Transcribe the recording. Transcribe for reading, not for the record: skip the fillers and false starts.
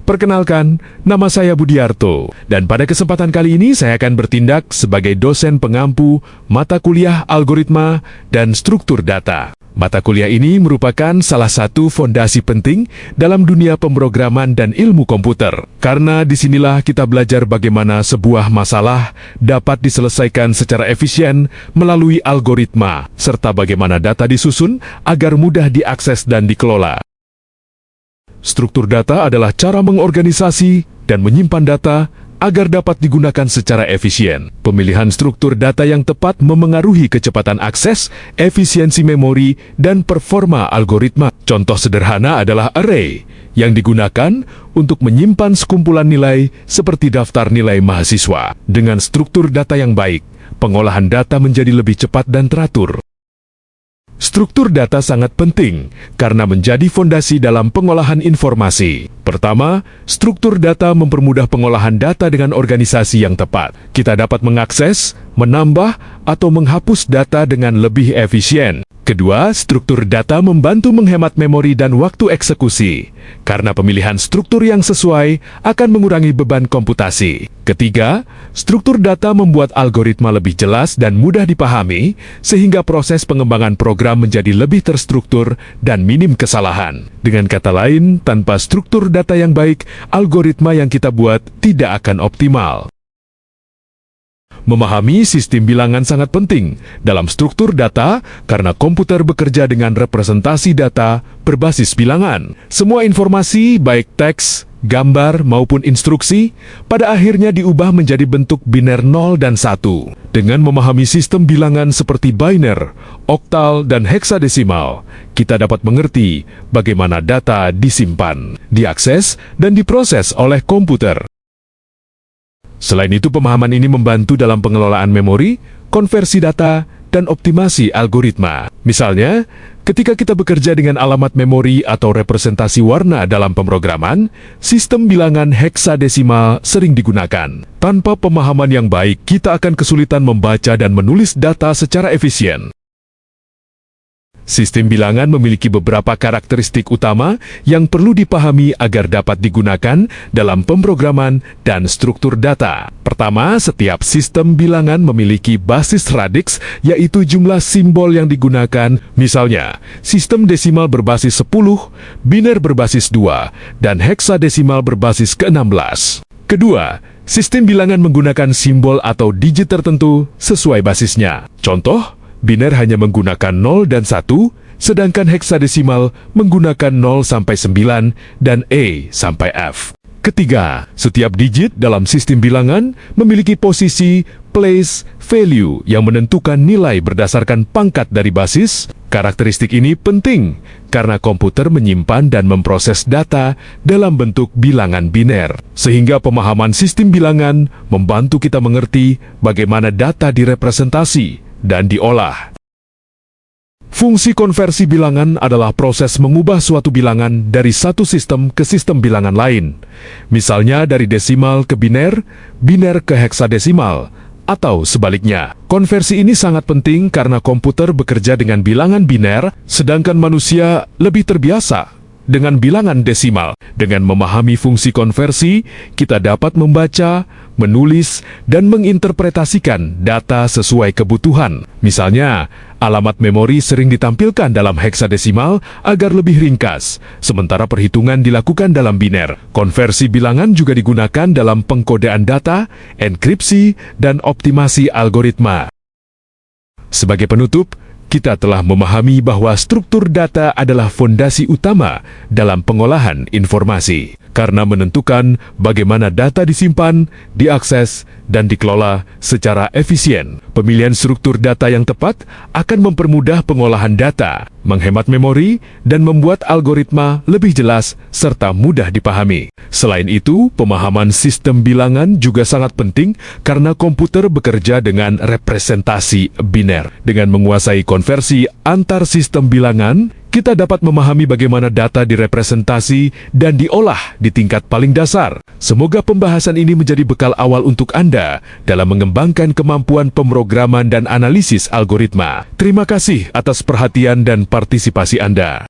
Perkenalkan, nama saya Budiarto, dan pada kesempatan kali ini saya akan bertindak sebagai dosen pengampu mata kuliah algoritma dan struktur data. Mata kuliah ini merupakan salah satu fondasi penting dalam dunia pemrograman dan ilmu komputer, karena disinilah kita belajar bagaimana sebuah masalah dapat diselesaikan secara efisien melalui algoritma, serta bagaimana data disusun agar mudah diakses dan dikelola. Struktur data adalah cara mengorganisasi dan menyimpan data agar dapat digunakan secara efisien. Pemilihan struktur data yang tepat memengaruhi kecepatan akses, efisiensi memori, dan performa algoritma. Contoh sederhana adalah array, yang digunakan untuk menyimpan sekumpulan nilai seperti daftar nilai mahasiswa. Dengan struktur data yang baik, pengolahan data menjadi lebih cepat dan teratur. Struktur data sangat penting karena menjadi fondasi dalam pengolahan informasi. Pertama, struktur data mempermudah pengolahan data dengan organisasi yang tepat. Kita dapat mengakses, menambah, atau menghapus data dengan lebih efisien. Kedua, struktur data membantu menghemat memori dan waktu eksekusi, karena pemilihan struktur yang sesuai akan mengurangi beban komputasi. Ketiga, struktur data membuat algoritma lebih jelas dan mudah dipahami, sehingga proses pengembangan program menjadi lebih terstruktur dan minim kesalahan. Dengan kata lain, tanpa struktur data yang baik, algoritma yang kita buat tidak akan optimal. Memahami sistem bilangan sangat penting dalam struktur data karena komputer bekerja dengan representasi data berbasis bilangan. Semua informasi, baik teks, gambar, maupun instruksi, pada akhirnya diubah menjadi bentuk biner 0 dan 1. Dengan memahami sistem bilangan seperti biner, oktal, dan heksadesimal, kita dapat mengerti bagaimana data disimpan, diakses, dan diproses oleh komputer. Selain itu, pemahaman ini membantu dalam pengelolaan memori, konversi data, dan optimasi algoritma. Misalnya, ketika kita bekerja dengan alamat memori atau representasi warna dalam pemrograman, sistem bilangan heksadesimal sering digunakan. Tanpa pemahaman yang baik, kita akan kesulitan membaca dan menulis data secara efisien. Sistem bilangan memiliki beberapa karakteristik utama yang perlu dipahami agar dapat digunakan dalam pemrograman dan struktur data. Pertama, setiap sistem bilangan memiliki basis radix, yaitu jumlah simbol yang digunakan, misalnya sistem desimal berbasis 10, biner berbasis 2, dan heksadesimal berbasis ke-16. Kedua, sistem bilangan menggunakan simbol atau digit tertentu sesuai basisnya. Contoh, biner hanya menggunakan 0 dan 1, sedangkan heksadesimal menggunakan 0 sampai 9 dan E sampai F. Ketiga, setiap digit dalam sistem bilangan memiliki posisi, place, value yang menentukan nilai berdasarkan pangkat dari basis. Karakteristik ini penting karena komputer menyimpan dan memproses data dalam bentuk bilangan biner, sehingga pemahaman sistem bilangan membantu kita mengerti bagaimana data direpresentasi dan diolah. Fungsi konversi bilangan adalah proses mengubah suatu bilangan dari satu sistem ke sistem bilangan lain. Misalnya dari desimal ke biner, biner ke heksadesimal, atau sebaliknya. Konversi ini sangat penting karena komputer bekerja dengan bilangan biner, sedangkan manusia lebih terbiasa dengan bilangan desimal. Dengan memahami fungsi konversi, kita dapat membaca, menulis, dan menginterpretasikan data sesuai kebutuhan. Misalnya, alamat memori sering ditampilkan dalam heksadesimal agar lebih ringkas, sementara perhitungan dilakukan dalam biner. Konversi bilangan juga digunakan dalam pengkodean data, enkripsi, dan optimasi algoritma. Sebagai penutup, kita telah memahami bahwa struktur data adalah fondasi utama dalam pengolahan informasi, karena menentukan bagaimana data disimpan, diakses, dan dikelola secara efisien. Pemilihan struktur data yang tepat akan mempermudah pengolahan data, menghemat memori, dan membuat algoritma lebih jelas serta mudah dipahami. Selain itu, pemahaman sistem bilangan juga sangat penting karena komputer bekerja dengan representasi biner. Dengan menguasai konversi antar sistem bilangan, kita dapat memahami bagaimana data direpresentasi dan diolah di tingkat paling dasar. Semoga pembahasan ini menjadi bekal awal untuk Anda dalam mengembangkan kemampuan pemrograman dan analisis algoritma. Terima kasih atas perhatian dan partisipasi Anda.